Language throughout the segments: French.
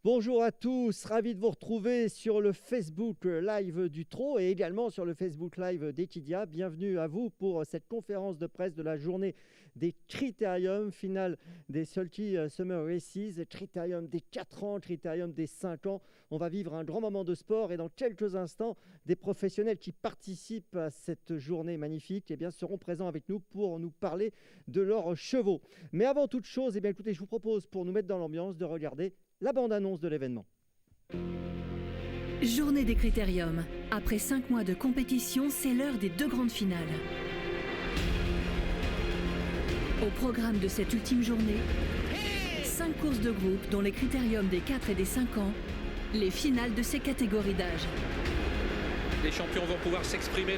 Bonjour à tous, ravi de vous retrouver sur le Facebook Live du Trot et également sur le Facebook Live d'Equidia. Bienvenue à vous pour cette conférence de presse de la journée des Critériums, finale des Salty Summer Races, Critérium des 4 ans, Critérium des 5 ans. On va vivre un grand moment de sport et dans quelques instants, des professionnels qui participent à cette journée magnifique seront présents avec nous pour nous parler de leurs chevaux. Mais avant toute chose, écoutez, je vous propose pour nous mettre dans l'ambiance de regarder la bande-annonce de l'événement. Journée des Critériums. Après 5 mois de compétition, c'est l'heure des 2 grandes finales. Au programme de cette ultime journée, 5 courses de groupe dont les Critériums des 4 et des 5 ans, les finales de ces catégories d'âge. Les champions vont pouvoir s'exprimer.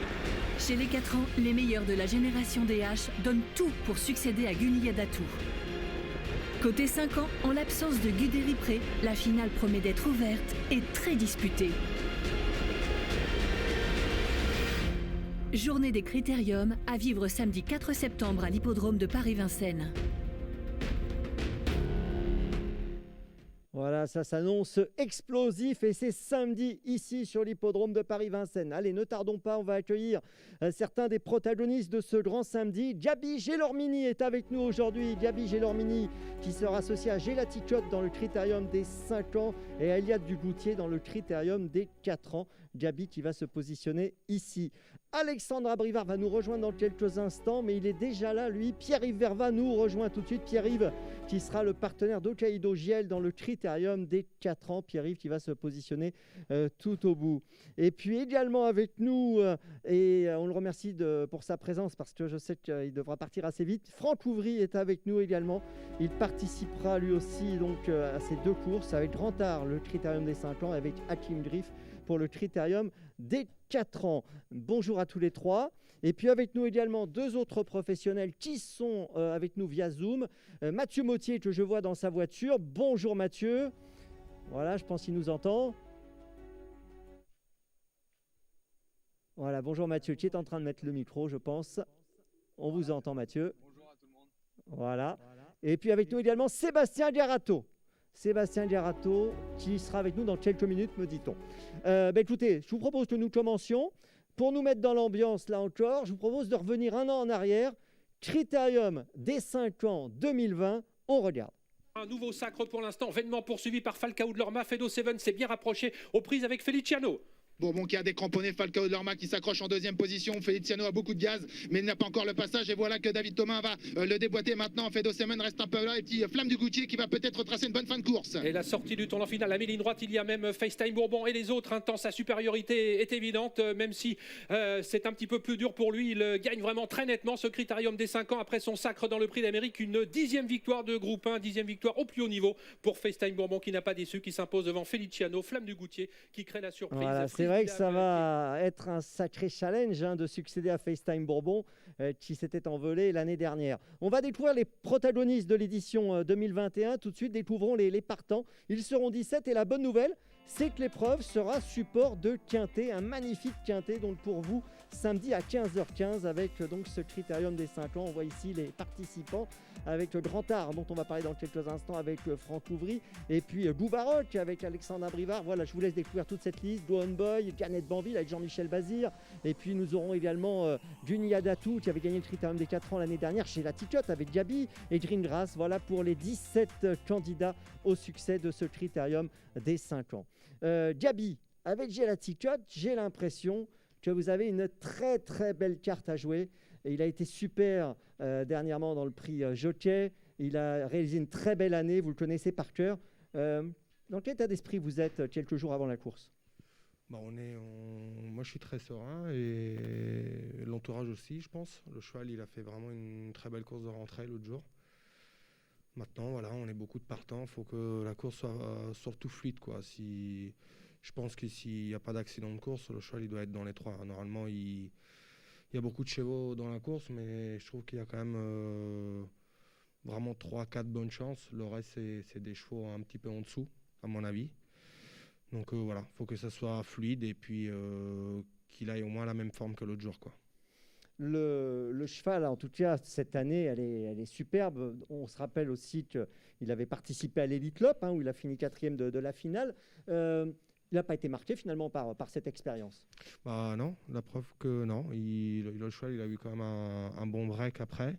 Chez les 4 ans, les meilleurs de la génération DH donnent tout pour succéder à Guniadatou. Côté 5 ans, en l'absence de Guderipré, la finale promet d'être ouverte et très disputée. Journée des Critériums à vivre samedi 4 septembre à l'hippodrome de Paris-Vincennes. Voilà, ça s'annonce explosif et c'est samedi ici sur l'hippodrome de Paris-Vincennes. Allez, ne tardons pas, on va accueillir certains des protagonistes de ce grand samedi. Diaby Gelormini est avec nous aujourd'hui. Diaby Gelormini qui sera associé à Gelaticotte dans le critérium des 5 ans et à Eliade Dugoutier dans le critérium des 4 ans. Diaby qui va se positionner ici. Alexandre Abrivard va nous rejoindre dans quelques instants, mais il est déjà là, lui. Pierre-Yves Verva nous rejoint tout de suite. Pierre-Yves qui sera le partenaire d'Hokkaido Giel dans le critérium des 4 ans. Pierre-Yves qui va se positionner tout au bout. Et puis également avec nous, et on le remercie pour sa présence parce que je sais qu'il devra partir assez vite. Franck Ouvry est avec nous également. Il participera lui aussi donc, à ces 2 courses avec Grand Art, le critérium des 5 ans, avec Hakim Griff pour le critérium des 4 ans. Bonjour à tous les 3. Et puis avec nous également 2 autres professionnels qui sont avec nous via Zoom. Mathieu Mottier que je vois dans sa voiture. Bonjour Mathieu. Voilà, je pense qu'il nous entend. Voilà, bonjour Mathieu qui est en train de mettre le micro, je pense. On vous entend Mathieu. Bonjour à tout le monde. Voilà. Et puis avec nous également Sébastien Garato. Sébastien Garato qui sera avec nous dans quelques minutes, me dit-on. Écoutez, je vous propose que nous commencions. Pour nous mettre dans l'ambiance, là encore, je vous propose de revenir un an en arrière. Critérium des 5 ans 2020, on regarde. Un nouveau sacre pour l'instant, vainement poursuivi par Falcao de Lorma. Fedo Seven s'est bien rapproché aux prises avec Feliciano. Bourbon qui a décramponné, Falcao de Lorma qui s'accroche en 2e position. Feliciano a beaucoup de gaz, mais il n'a pas encore le passage. Et voilà que David Thomas va le déboîter maintenant. Fedo Semen reste un peu là. Et puis Flamme du Goutier qui va peut-être tracer une bonne fin de course. Et la sortie du tournant final, la ligne droite, il y a même FaceTime Bourbon et les autres. Tant sa supériorité est évidente, même si c'est un petit peu plus dur pour lui. Il gagne vraiment très nettement ce critérium des 5 ans après son sacre dans le Prix d'Amérique. Une 10e victoire de groupe 1, 10e victoire au plus haut niveau pour FaceTime Bourbon qui n'a pas déçu, qui s'impose devant Feliciano, Flamme du Goutier qui crée la surprise. Voilà, c'est vrai que ça va être un sacré challenge de succéder à FaceTime Bourbon qui s'était envolé l'année dernière. On va découvrir les protagonistes de l'édition 2021. Tout de suite, découvrons les partants. Ils seront 17 et la bonne nouvelle, c'est que l'épreuve sera support de quintet, un magnifique quintet donc pour vous samedi à 15h15 avec donc ce critérium des 5 ans. On voit ici les participants avec Grand Art dont on va parler dans quelques instants avec Franck Ouvry et puis Gouvaroc avec Alexandre Abrivard. Voilà, je vous laisse découvrir toute cette liste. Go On Boy, Canet Banville avec Jean-Michel Bazir et puis nous aurons également Guniadatou qui avait gagné le critérium des 4 ans l'année dernière chez la Ticotte avec Diaby et Greengrass. Voilà pour les 17 candidats au succès de ce critérium des 5 ans. Diaby, avec Gelaticotte, j'ai l'impression que vous avez une très très belle carte à jouer. Et il a été super dernièrement dans le prix Jockey. Il a réalisé une très belle année, vous le connaissez par cœur. Dans quel état d'esprit vous êtes quelques jours avant la course ? Moi je suis très serein et l'entourage aussi je pense. Le cheval il a fait vraiment une très belle course de rentrée l'autre jour. Maintenant voilà, on est beaucoup de partants, il faut que la course soit surtout fluide quoi. Je pense que s'il n'y a pas d'accident de course, le cheval il doit être dans les 3. Normalement il y a beaucoup de chevaux dans la course, mais je trouve qu'il y a quand même vraiment 3-4 bonnes chances. Le reste c'est des chevaux un petit peu en dessous à mon avis. Donc voilà, il faut que ça soit fluide et puis qu'il aille au moins la même forme que l'autre jour, quoi. Le cheval, en tout cas, cette année, elle est superbe. On se rappelle aussi qu'il avait participé à l'Elite Lopp, hein, où il a fini 4e de la finale. Il n'a pas été marqué finalement par cette expérience. Bah non, la preuve que non. Le cheval, il a eu quand même un bon break après.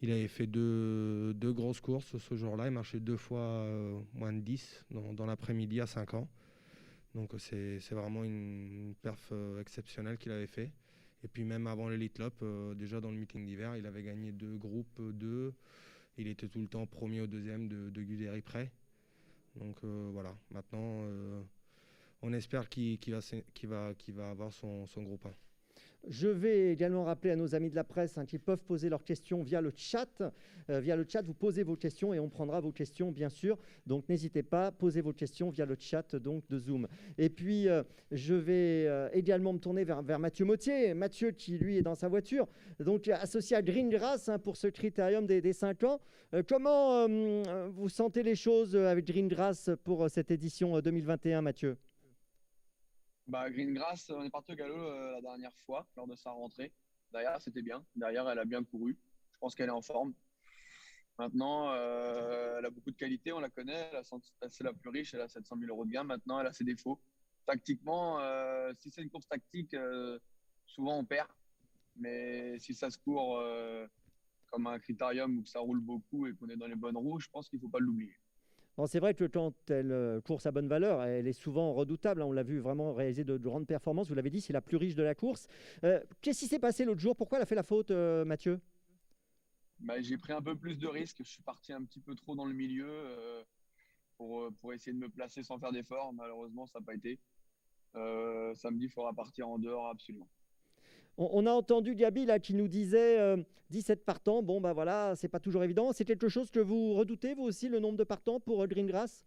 Il avait fait deux grosses courses ce jour-là. Il marchait 2 fois moins de 10 dans l'après-midi à 5 ans. Donc c'est vraiment une perf exceptionnelle qu'il avait fait. Et puis même avant l'Elite Lopp, déjà dans le meeting d'hiver, il avait gagné 2 groupes 2. Il était tout le temps premier au deuxième de Guderi Pré. Donc voilà, maintenant on espère qu'il va avoir son groupe 1. Je vais également rappeler à nos amis de la presse qu'ils peuvent poser leurs questions via le chat. Via le chat, vous posez vos questions et on prendra vos questions, bien sûr. Donc, n'hésitez pas, posez vos questions via le chat donc, de Zoom. Et puis, je vais également me tourner vers Mathieu Mottier. Mathieu qui, lui, est dans sa voiture, donc associé à Greengrass pour ce critérium des 5 ans. Comment vous sentez les choses avec Greengrass pour cette édition 2021, Mathieu ? Greengrass, on est parti au galop la dernière fois, lors de sa rentrée. Derrière, c'était bien. Derrière, elle a bien couru. Je pense qu'elle est en forme. Maintenant, elle a beaucoup de qualité, on la connaît. C'est la plus riche, elle a 700 000 € de gain. Maintenant, elle a ses défauts. Tactiquement, si c'est une course tactique, souvent on perd. Mais si ça se court comme un critérium où ça roule beaucoup et qu'on est dans les bonnes roues, je pense qu'il ne faut pas l'oublier. Bon, c'est vrai que quand elle course à bonne valeur, elle est souvent redoutable. On l'a vu vraiment réaliser de grandes performances. Vous l'avez dit, c'est la plus riche de la course. Qu'est-ce qui s'est passé l'autre jour ? Pourquoi elle a fait la faute, Mathieu ? J'ai pris un peu plus de risques. Je suis parti un petit peu trop dans le milieu pour essayer de me placer sans faire d'efforts. Malheureusement, ça n'a pas été. Samedi, il faudra partir en dehors absolument. On a entendu Gabi là, qui nous disait 17 partants. Bon, voilà, c'est pas toujours évident. C'est quelque chose que vous redoutez, vous aussi, le nombre de partants pour Greengrass ?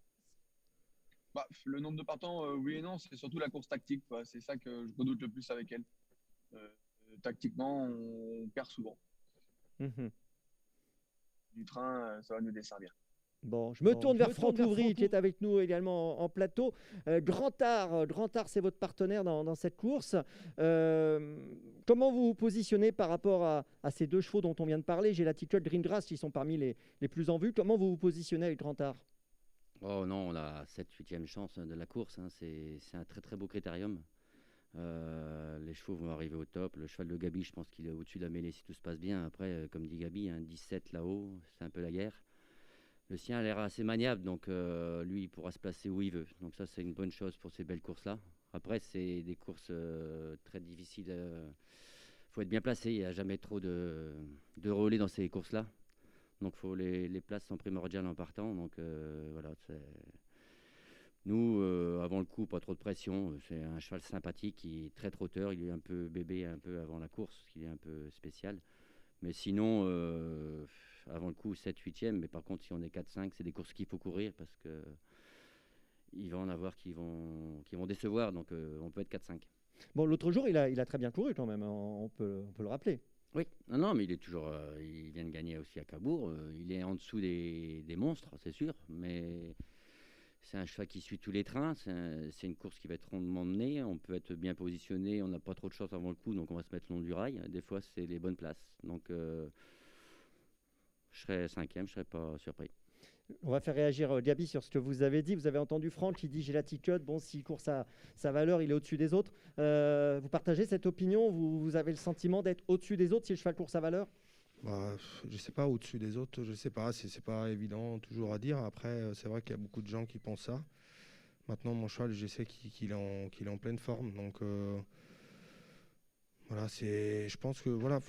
Le nombre de partants, oui et non. C'est surtout la course tactique, quoi. C'est ça que je redoute le plus avec elle. Tactiquement, on perd souvent. Du train, ça va nous desservir. Bon, je me tourne vers Franck Ouvry qui est avec nous également en plateau. Grand Art, c'est votre partenaire dans cette course. Comment vous vous positionnez par rapport à ces 2 chevaux dont on vient de parler ? J'ai l'attitude Greengrass qui sont parmi les plus en vue. Comment vous vous positionnez avec Grand Art ? Oh non, on a 7/8e chance de la course. Hein. C'est un très très beau critérium. Les chevaux vont arriver au top. Le cheval de Gabi, je pense qu'il est au-dessus de la mêlée si tout se passe bien. Après, comme dit Gabi, 17 là-haut, c'est un peu la guerre. Le sien a l'air assez maniable, donc lui, il pourra se placer où il veut. Donc ça, c'est une bonne chose pour ces belles courses-là. Après, c'est des courses très difficiles. Il faut être bien placé. Il n'y a jamais trop de relais dans ces courses-là. Donc les places sont primordiales en partant. Donc voilà. Nous, avant le coup, pas trop de pression. C'est un cheval sympathique qui est très trotteur. Il est un peu bébé un peu avant la course, qui est un peu spécial. Mais sinon, avant le coup, 7/8e. Mais par contre, si on est 4-5, c'est des courses qu'il faut courir parce que il va en avoir qui vont décevoir. Donc, on peut être 4-5. Bon, l'autre jour, il a très bien couru quand même. On peut le rappeler. Oui, non, mais il est toujours. Il vient de gagner aussi à Cabourg. Il est en dessous des monstres, c'est sûr. Mais c'est un cheval qui suit tous les trains. C'est une course qui va être rondement menée. On peut être bien positionné. On n'a pas trop de chance avant le coup, donc on va se mettre le long du rail. Des fois, c'est les bonnes places. Donc, je serais 5e, je ne serais pas surpris. On va faire réagir Gabi sur ce que vous avez dit. Vous avez entendu Franck qui dit j'ai l'attitude. Bon, s'il court sa valeur, il est au-dessus des autres. Vous partagez cette opinion ? Vous avez le sentiment d'être au-dessus des autres si le cheval court sa valeur ? Je ne sais pas, au-dessus des autres, je ne sais pas. C'est pas évident toujours à dire. Après, c'est vrai qu'il y a beaucoup de gens qui pensent ça. Maintenant, mon cheval, je sais qu'il est en pleine forme. Donc, voilà, je pense que voilà,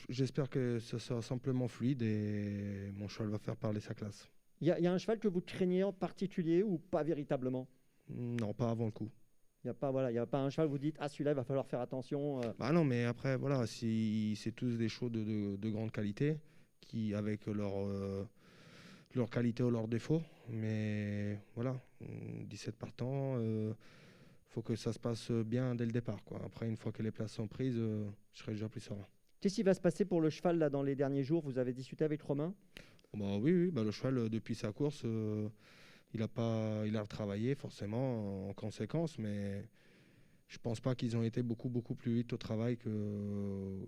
j'espère que ça sera simplement fluide et mon cheval va faire parler sa classe. Il y a un cheval que vous craignez en particulier ou pas véritablement ? Non, pas avant le coup. Il n'y a pas un cheval où vous dites celui-là, il va falloir faire attention. Non, mais après, voilà, c'est tous des chevaux de grande qualité qui, avec leur qualité ou leurs défauts. Mais voilà, 17 partants, faut que ça se passe bien dès le départ, quoi. Après, une fois que les places sont prises, je serai déjà plus serein. Qu'est-ce qui va se passer pour le cheval là, dans les derniers jours ? Vous avez discuté avec Romain ? Oui, le cheval, depuis sa course, il a retravaillé forcément en conséquence, mais je pense pas qu'ils ont été beaucoup plus vite au travail que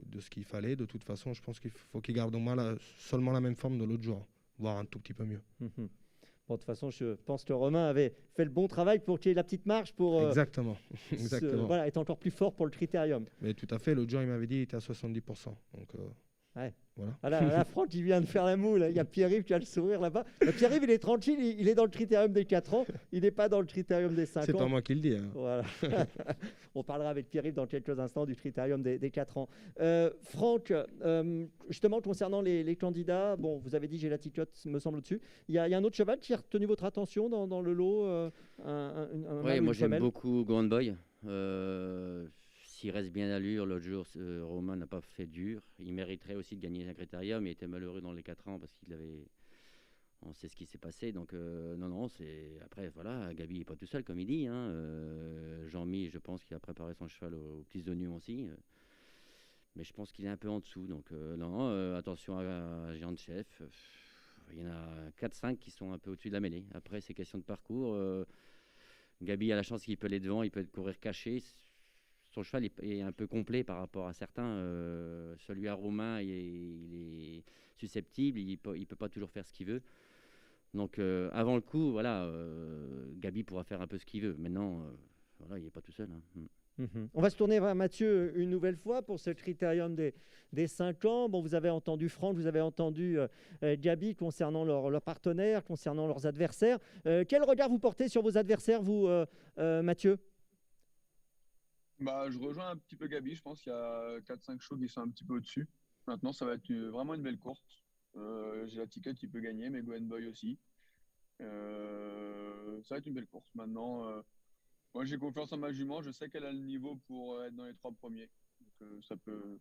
de ce qu'il fallait. De toute façon, je pense qu'il faut qu'ils gardent au moins seulement la même forme de l'autre jour, voire un tout petit peu mieux. Bon, de toute façon, je pense que Romain avait fait le bon travail pour qu'il y ait la petite marge pour Exactement. voilà, être encore plus fort pour le critérium. Mais tout à fait, l'autre jour, il m'avait dit qu'il était à 70%. Donc, ouais. Voilà. Là, Franck, il vient de faire la moule. Il y a Pierre-Yves qui a le sourire là-bas. Pierre-Yves, il est tranquille, il est dans le critérium des 4 ans. Il n'est pas dans le critérium des 5 ans. C'est pas moi qui le dis. Hein. Voilà. On parlera avec Pierre-Yves dans quelques instants du critérium des 4 ans. Franck, justement, concernant les candidats, bon, vous avez dit j'ai la ticotte, me semble, au-dessus. Il y a un autre cheval qui a retenu votre attention dans le lot Oui, moi j'aime beaucoup Grand Boy. S'il reste bien d'allure, l'autre jour, Romain n'a pas fait dur. Il mériterait aussi de gagner un critérium. Il était malheureux dans les 4 ans parce qu'il avait... On sait ce qui s'est passé. Donc, non, c'est... Après, voilà, Gabi n'est pas tout seul, comme il dit. Hein. Jean-Mi, je pense qu'il a préparé son cheval aux petits oignons aussi. Mais je pense qu'il est un peu en dessous. Donc, non, attention à Géant de Chef. Il y en a 4-5 qui sont un peu au-dessus de la mêlée. Après, c'est question de parcours. Gabi a la chance qu'il peut aller devant, il peut courir caché. Son cheval est un peu complet par rapport à certains. Celui à Romain, il est susceptible, il peut pas toujours faire ce qu'il veut. Donc, avant le coup, voilà, Gabi pourra faire un peu ce qu'il veut. Maintenant, voilà, il n'est pas tout seul. Hein. On va se tourner vers Mathieu une nouvelle fois pour ce critérium des 5 ans. Bon, vous avez entendu Franck, vous avez entendu Gabi concernant leurs partenaires, concernant leurs adversaires. Quel regard vous portez sur vos adversaires, vous, Mathieu ? Je rejoins un petit peu Gabi. Je pense qu'il y a 4-5 chevaux qui sont un petit peu au-dessus. Maintenant, ça va être vraiment une belle course. J'ai la ticket qui peut gagner, mais Gwen Boy aussi. Ça va être une belle course. Maintenant, moi, j'ai confiance en ma jument. Je sais qu'elle a le niveau pour être dans les 3 premiers. Donc, ça peut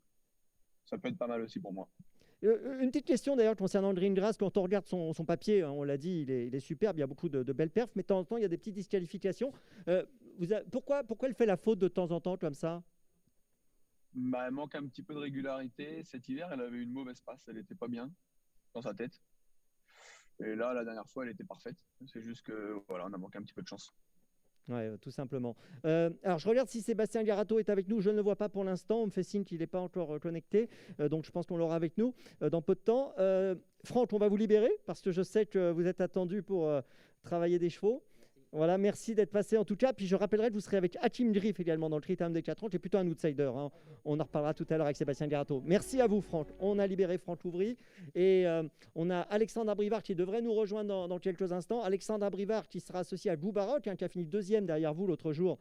être pas mal aussi pour moi. Une petite question d'ailleurs concernant le Greengrass. Quand on regarde son papier, on l'a dit, il est superbe. Il y a beaucoup de belles perfs, mais de temps en temps, il y a des petites disqualifications. Pourquoi elle fait la faute de temps en temps comme ça ? Elle manque un petit peu de régularité. Cet hiver, elle avait une mauvaise passe. Elle n'était pas bien dans sa tête. Et là, la dernière fois, elle était parfaite. C'est juste que voilà, on a manqué un petit peu de chance. Oui, tout simplement. Alors, je regarde si Sébastien Garato est avec nous. Je ne le vois pas pour l'instant. On me fait signe qu'il n'est pas encore connecté. Donc, je pense qu'on l'aura avec nous dans peu de temps. Franck, on va vous libérer parce que je sais que vous êtes attendu pour travailler des chevaux. Voilà, merci d'être passé en tout cas. Puis je rappellerai que vous serez avec Hakim Drift également dans le critérium des 4 ans, qui est plutôt un outsider. Hein. On en reparlera tout à l'heure avec Sébastien Garato. Merci à vous, Franck. On a libéré Franck Louvry. Et on a Alexandre Abrivard qui devrait nous rejoindre dans quelques instants. Alexandre Abrivard qui sera associé à Goubaroc, qui a fini 2e derrière vous l'autre jour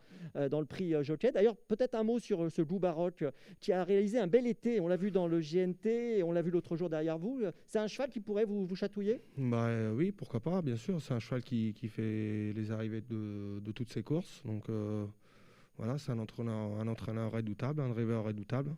dans le prix Jockey. D'ailleurs, peut-être un mot sur ce Goubaroc qui a réalisé un bel été. On l'a vu dans le GNT et on l'a vu l'autre jour derrière vous. C'est un cheval qui pourrait vous chatouiller ? Oui, pourquoi pas, bien sûr. C'est un cheval qui fait les arrivées de toutes ces courses. Donc voilà, c'est un entraîneur redoutable, un driver redoutable.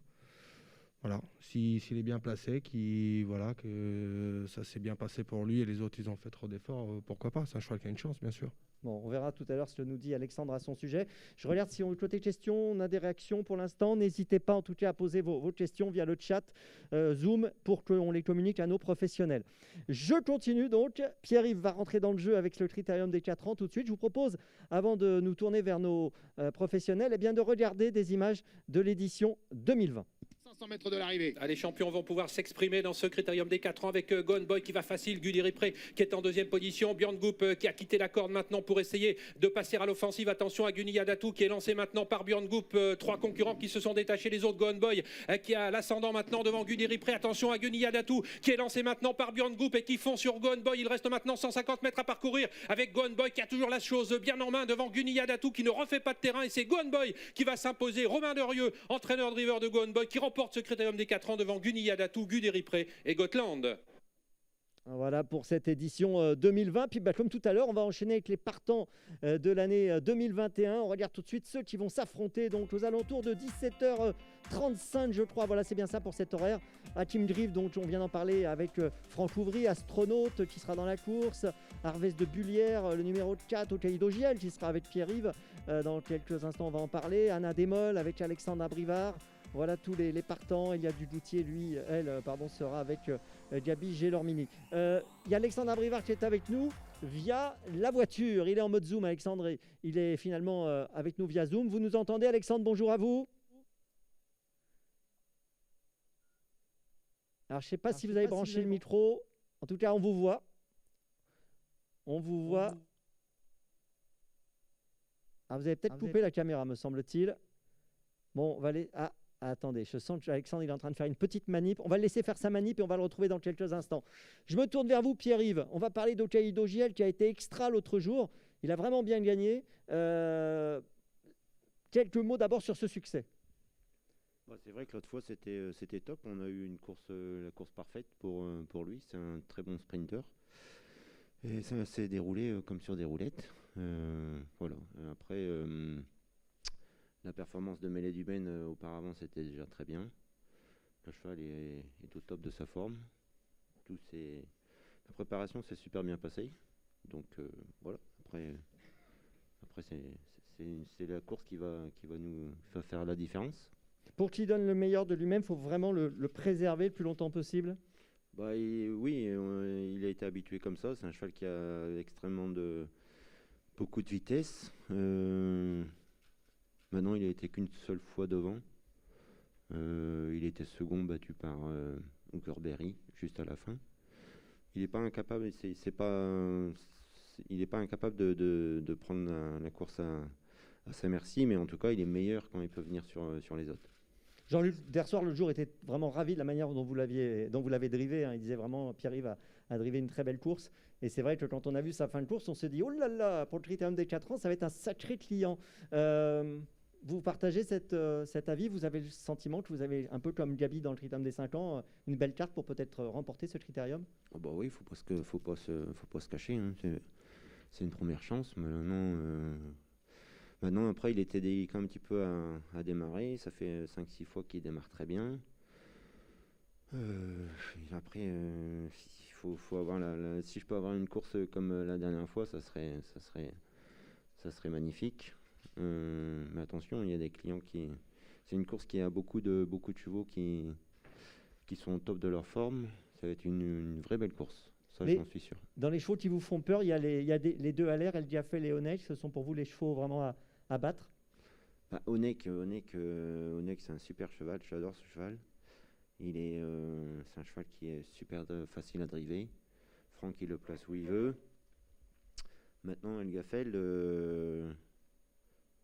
Voilà, s'il est bien placé, que ça s'est bien passé pour lui et les autres ils ont fait trop d'efforts, pourquoi pas, c'est un cheval qui a une chance, bien sûr. Bon, on verra tout à l'heure ce que nous dit Alexandre à son sujet. Je regarde si on côté questions, on a des réactions pour l'instant. N'hésitez pas en tout cas à poser vos questions via le chat Zoom pour qu'on les communique à nos professionnels. Je continue donc. Pierre-Yves va rentrer dans le jeu avec le critérium des 4 ans tout de suite. Je vous propose, avant de nous tourner vers nos professionnels, de regarder des images de l'édition 2020. 500 mètres de l'arrivée. Les champions vont pouvoir s'exprimer dans ce critérium des 4 ans avec Gone Boy qui va facile, Gulli Ripré qui est en 2e position, Björn Goop qui a quitté la corde maintenant pour essayer de passer à l'offensive. Attention à Guni Yadatou qui est lancé maintenant par Björn Goop. 3 concurrents qui se sont détachés, les autres. Gone Boy qui a l'ascendant maintenant devant Gulli Ripré. Attention à Guni Yadatou qui est lancé maintenant par Björn Goop et qui fond sur Gone Boy. Il reste maintenant 150 mètres à parcourir avec Gone Boy qui a toujours la chose bien en main devant Guni Yadatou qui ne refait pas de terrain et c'est Gone Boy qui va s'imposer. Romain Derieux, entraîneur driver de Gone Boy qui remporte ce critérium des 4 ans devant Guni Yadatou, Guderi Ripré et Gotland. Voilà pour cette édition 2020. Puis comme tout à l'heure, on va enchaîner avec les partants de l'année 2021. On regarde tout de suite ceux qui vont s'affronter donc aux alentours de 17h35, je crois. Voilà, c'est bien ça pour cet horaire. Hakim Drift, dont on vient d'en parler avec Franck Louvry, astronaute qui sera dans la course. Harvest de Bullière, le numéro 4 au Caïdo JL qui sera avec Pierre-Yves. Dans quelques instants, on va en parler. Anna Démol avec Alexandre Abrivard. Voilà tous les partants. Il y a du Doutier, lui, sera avec Gabi Gélormini. Il y a Alexandre Abrivard qui est avec nous via la voiture. Il est en mode Zoom, Alexandre. Il est finalement avec nous via Zoom. Vous nous entendez, Alexandre? Bonjour à vous. Alors, je ne sais pas si vous avez branché le micro. En tout cas, on vous voit. On vous voit. Ah, vous avez peut-être coupé la caméra, me semble-t-il. Bon, on va aller... Ah, attendez, je sens qu'Alexandre il est en train de faire une petite manip. On va le laisser faire sa manip et on va le retrouver dans quelques instants. Je me tourne vers vous, Pierre-Yves. On va parler d'Hokkaido JL qui a été extra l'autre jour. Il a vraiment bien gagné. Quelques mots d'abord sur ce succès. C'est vrai que l'autre fois c'était top. On a eu la course parfaite pour lui. C'est un très bon sprinter. Et ça s'est déroulé comme sur des roulettes. Voilà. Après, la performance de Mêlée du Ben auparavant, c'était déjà très bien. Le cheval est au top de sa forme. La préparation s'est super bien passée. Donc voilà. Après c'est la course qui va nous faire la différence. Pour qu'il donne le meilleur de lui-même, il faut vraiment le préserver le plus longtemps possible. Oui, il a été habitué comme ça. C'est un cheval qui a beaucoup de vitesse. Maintenant, il a été qu'une seule fois devant. Il était second, battu par Hookerberry juste à la fin. Il n'est pas incapable. Il n'est pas incapable de prendre la course à sa merci, mais en tout cas, il est meilleur quand il peut venir sur les autres. Jean-Luc Dersoir, le jour, était vraiment ravi de la manière dont vous l'avez drivé. Hein. Il disait vraiment, Pierre-Yves a drivé une très belle course. Et c'est vrai que quand on a vu sa fin de course, on s'est dit, oh là là, pour le Critérium des 4 ans, ça va être un sacré client. Vous partagez cet avis? Vous avez le sentiment que vous avez, un peu comme Gabi dans le Critérium des 5 ans, une belle carte pour peut-être remporter ce Critérium? Oui, il ne faut pas se cacher. Hein. C'est une première chance. Maintenant, après, il était délicat un petit peu à démarrer. Ça fait 5-6 fois qu'il démarre très bien. Après, faut avoir si je peux avoir une course comme la dernière fois, ça serait magnifique. Mais attention, il y a des clients c'est une course qui a beaucoup de chevaux qui sont au top de leur forme. Ça va être une vraie belle course. Ça, j'en suis sûr. Dans les chevaux qui vous font peur, il y a les deux à l'air, El Diafel et Onek. Ce sont pour vous les chevaux vraiment à battre? Onek, c'est un super cheval. J'adore ce cheval. C'est un cheval qui est super facile à driver. Franck, il le place où il veut. Maintenant, El Diafel,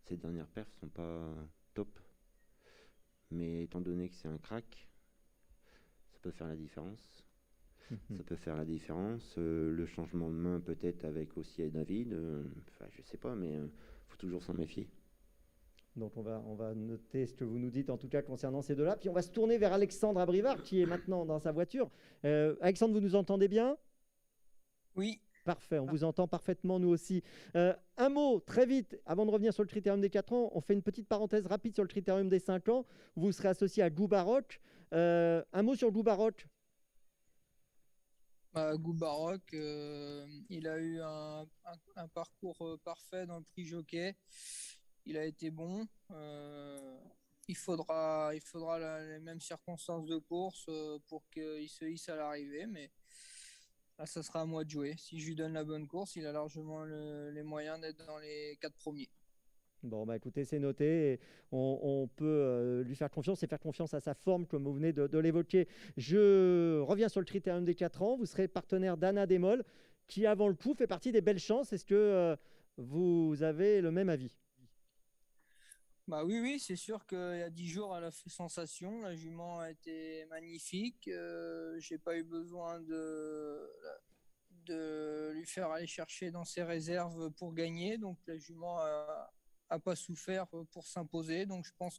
ses dernières perfs sont pas top. Mais étant donné que c'est un crack, ça peut faire la différence. Ça peut faire la différence. Le changement de main peut-être avec aussi et David. Je sais pas, mais faut toujours s'en méfier. Donc on va noter ce que vous nous dites en tout cas concernant ces deux-là. Puis on va se tourner vers Alexandre Abrivard qui est maintenant dans sa voiture. Alexandre, vous nous entendez bien? Oui. Parfait, on vous entend parfaitement, nous aussi. Un mot, très vite, avant de revenir sur le Critérium des 4 ans, on fait une petite parenthèse rapide sur le Critérium des 5 ans. Vous serez associé à Goubaroc. Un mot sur Goubaroc. Goubaroc, il a eu un parcours parfait dans le prix jockey. Il a été bon. Il faudra les mêmes circonstances de course pour qu'il se hisse à l'arrivée, mais là, ça sera à moi de jouer. Si je lui donne la bonne course, il a largement les moyens d'être dans les 4 premiers. Bon, écoutez, c'est noté. On peut lui faire confiance et faire confiance à sa forme, comme vous venez de l'évoquer. Je reviens sur le Critérium des 4 ans. Vous serez partenaire d'Anna Desmolles, qui, avant le coup, fait partie des belles chances. Est-ce que vous avez le même avis? Oui, c'est sûr qu'il y a 10 jours, elle a fait sensation. La jument a été magnifique. J'ai pas eu besoin de lui faire aller chercher dans ses réserves pour gagner. Donc la jument a pas souffert pour s'imposer. Donc je pense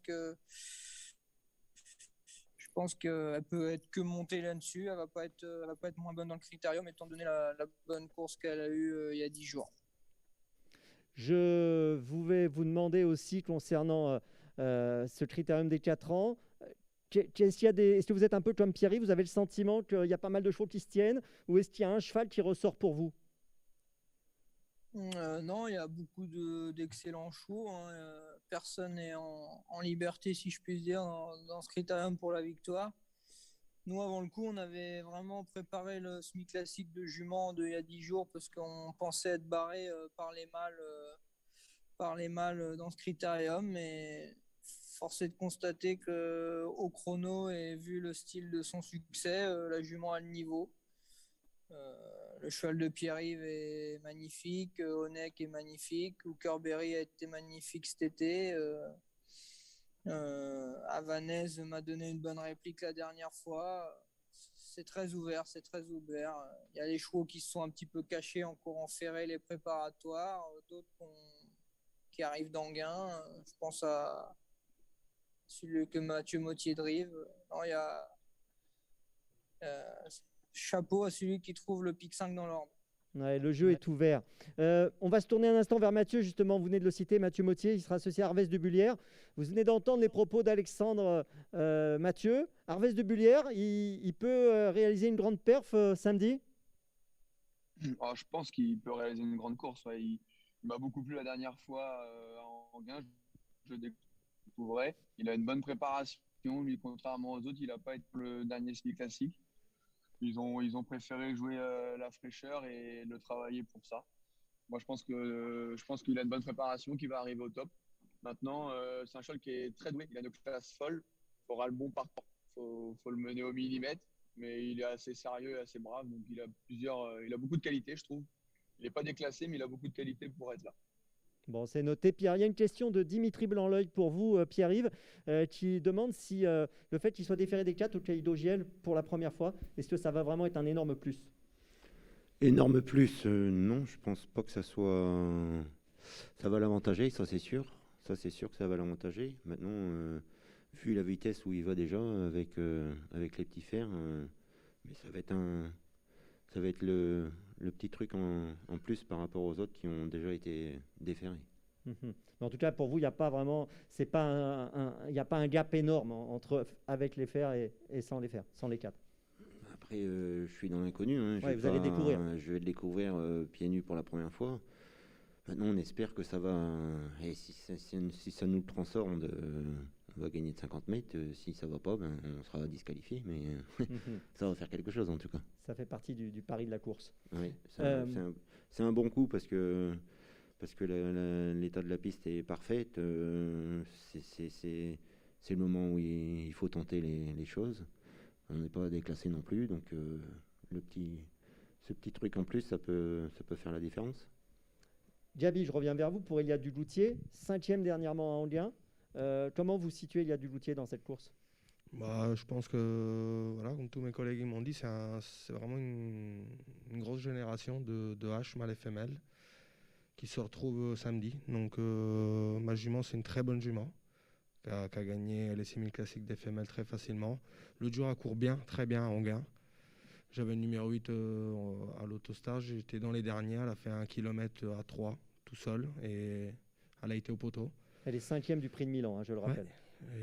qu'elle peut être que montée là-dessus. Elle va pas être moins bonne dans le critérium étant donné la bonne course qu'elle a eue il y a 10 jours. Je vais vous demander aussi concernant ce Critérium des 4 ans, est-ce que vous êtes un peu comme Pierre-Yves, vous avez le sentiment qu'il y a pas mal de chevaux qui se tiennent, ou est-ce qu'il y a un cheval qui ressort pour vous? Non, il y a beaucoup d'excellents chevaux, hein. Personne n'est en liberté, si je puis dire, dans ce critérium pour la victoire. Nous, avant le coup, on avait vraiment préparé le semi-classique de jument il y a 10 jours parce qu'on pensait être barré par les mâles dans ce critérium. Mais force est de constater qu'au chrono et vu le style de son succès, la jument a le niveau. Le cheval de Pierre-Yves est magnifique, Honeck est magnifique, Hookerberry a été magnifique cet été. Havanaise m'a donné une bonne réplique la dernière fois. C'est très ouvert, c'est très ouvert. Il y a les chevaux qui se sont un petit peu cachés en courant ferré, les préparatoires, d'autres qui arrivent d'Anguin. Je pense à celui que Mathieu Mottier drive. Non, il y a chapeau à celui qui trouve le pic 5 dans l'ordre. Ouais, le jeu est ouvert. On va se tourner un instant vers Mathieu, justement. Vous venez de le citer, Mathieu Mottier. Il sera associé à Arvès de Bullière. Vous venez d'entendre les propos d'Alexandre Mathieu. Arvès de Bullière, il peut réaliser une grande perf samedi? Je pense qu'il peut réaliser une grande course. Ouais. Il m'a beaucoup plu la dernière fois en gain. Je le découvrais. Il a une bonne préparation. Lui, contrairement aux autres, il n'a pas été le dernier ski classique. Ils ont préféré jouer la fraîcheur et le travailler pour ça. Moi, je pense qu'il a une bonne préparation, qu'il va arriver au top. Maintenant, c'est un cheval qui est très doué. Il a une classe folle. Il aura le bon parcours. Faut le mener au millimètre. Mais il est assez sérieux et assez brave. Donc, il a beaucoup de qualités, je trouve. Il n'est pas déclassé, mais il a beaucoup de qualités pour être là. Bon, c'est noté, Pierre. Il y a une question de Dimitri Blanc-L'Oeil pour vous, Pierre-Yves, qui demande si le fait qu'il soit déféré des 4 au Caïd d'Augiel pour la première fois, est-ce que ça va vraiment être un énorme plus? Énorme plus, non, je pense pas que ça va l'avantager, ça c'est sûr. Ça c'est sûr que ça va l'avantager. Maintenant, vu la vitesse où il va déjà avec les petits fers, mais ça va être le petit truc en plus par rapport aux autres qui ont déjà été déférés. En tout cas, pour vous, il n'y a pas vraiment, il n'y a pas un gap énorme entre avec les fers et sans les fers, sans les 4. Après, je suis dans l'inconnu. Hein. Allez découvrir. Je vais le découvrir pieds nus pour la première fois. Maintenant, on espère que ça va. Et si ça nous le transforme, on va gagner de 50 mètres. Si ça ne va pas, on sera disqualifié. Mais ça va faire quelque chose en tout cas. Ça fait partie du pari de la course. Oui, c'est un bon coup parce que l'état de la piste est parfait. C'est le moment où il faut tenter les choses. On n'est pas déclassé non plus, donc ce petit truc en plus, ça peut faire la différence. Djabi, je reviens vers vous pour Eliade Duloutier, 5e dernièrement à Anguin. Comment vous situez Eliade Duloutier dans cette course? Je pense que, voilà, comme tous mes collègues m'ont dit, c'est vraiment une grosse génération de H mâles et femelles qui se retrouvent samedi. Donc ma jument, c'est une très bonne jument qui a gagné les 6000 classiques des femelles très facilement. L'autre jour, elle court bien, très bien à Anguin. J'avais le numéro 8 à l'autostar, j'étais dans les derniers, elle a fait 1 km à 3 tout seul et elle a été au poteau. Elle est 5e du prix de Milan, je le rappelle.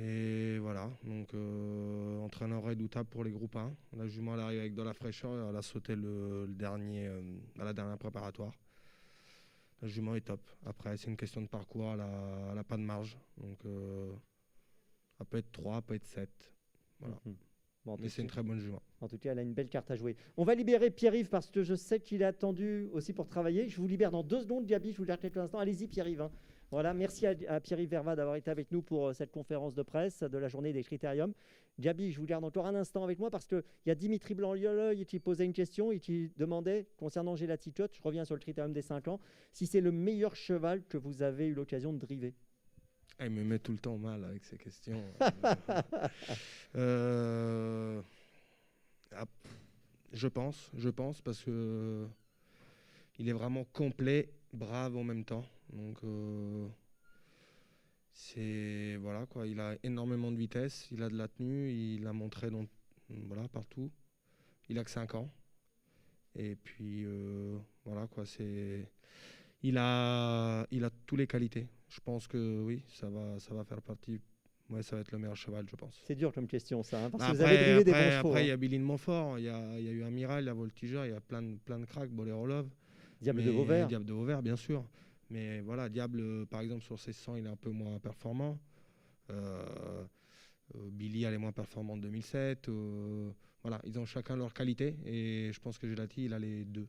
Et voilà, donc entraîneur redoutable pour les groupes 1. La jument, elle arrive avec de la fraîcheur, elle a sauté le dernier, à la dernière préparatoire. La jument est top. Après, c'est une question de parcours, elle n'a pas de marge. Donc, elle peut être 3, elle peut être 7. Voilà. Bon, mais c'est une très bonne jument. En tout cas, elle a une belle carte à jouer. On va libérer Pierre-Yves parce que je sais qu'il est attendu aussi pour travailler. Je vous libère dans 2 secondes, Djabi, je vous libère quelques instants. Allez-y, Pierre-Yves. Voilà, merci à Pierre-Yves Vervat d'avoir été avec nous pour cette conférence de presse de la journée des critériums. Djabi, je vous garde encore un instant avec moi parce qu'il y a Dimitri Blanc-L'Oeil qui posait une question et qui demandait, concernant Gelati Tchot, je reviens sur le critérium des 5 ans, si c'est le meilleur cheval que vous avez eu l'occasion de driver. Il me met tout le temps mal avec ces questions. Je pense parce que il est vraiment complet, brave en même temps. Donc c'est voilà quoi, il a énormément de vitesse, il a de la tenue, il a montré partout. Il a que 5 ans. Et puis voilà quoi, il a toutes les qualités. Je pense que oui, ça va faire partie. Ouais, ça va être le meilleur cheval, je pense. C'est dur comme question, ça, parce que vous avez drivé des bons chevaux. Après, il y a Billy de Montfort, il y a eu Amiral, il y a Voltigeur, il y a plein de cracks, Bolero Love. Diable de Vauvert. Diable de Vauvert, bien sûr. Mais voilà, Diable, par exemple, sur ses 100, il est un peu moins performant. Billy, elle est moins performante en 2007. Voilà, ils ont chacun leur qualité. Et je pense que Gelati, il a les deux.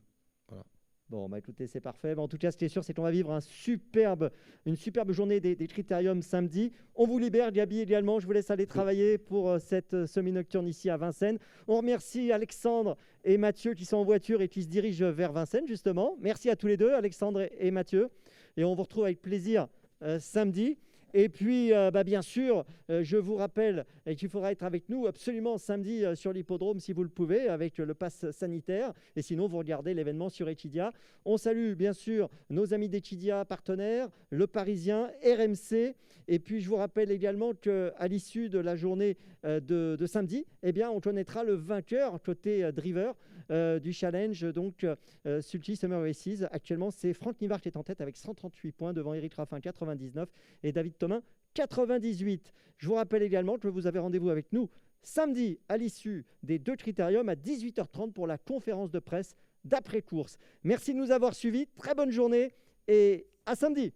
Voilà. Bon, bah écoutez, c'est parfait. En tout cas, ce qui est sûr, c'est qu'on va vivre une superbe journée des critériums samedi. On vous libère, Gabi également. Je vous laisse aller travailler pour cette semi-nocturne ici à Vincennes. On remercie Alexandre et Mathieu qui sont en voiture et qui se dirigent vers Vincennes, justement. Merci à tous les deux, Alexandre et Mathieu. Et on vous retrouve avec plaisir samedi. Et puis, bien sûr, je vous rappelle qu'il faudra être avec nous absolument samedi sur l'hippodrome si vous le pouvez, avec le pass sanitaire. Et sinon, vous regardez l'événement sur Echidia. On salue bien sûr nos amis d'Echidia partenaires, Le Parisien, RMC. Et puis, je vous rappelle également qu'à l'issue de la journée de samedi, on connaîtra le vainqueur côté driver du challenge, donc Sulky Summer Races. Actuellement, c'est Franck Nivard qui est en tête avec 138 points devant Eric Raffin 99 et David Thomin 98. Je vous rappelle également que vous avez rendez-vous avec nous samedi à l'issue des 2 critériums à 18h30 pour la conférence de presse d'après-course. Merci de nous avoir suivis, très bonne journée et à samedi.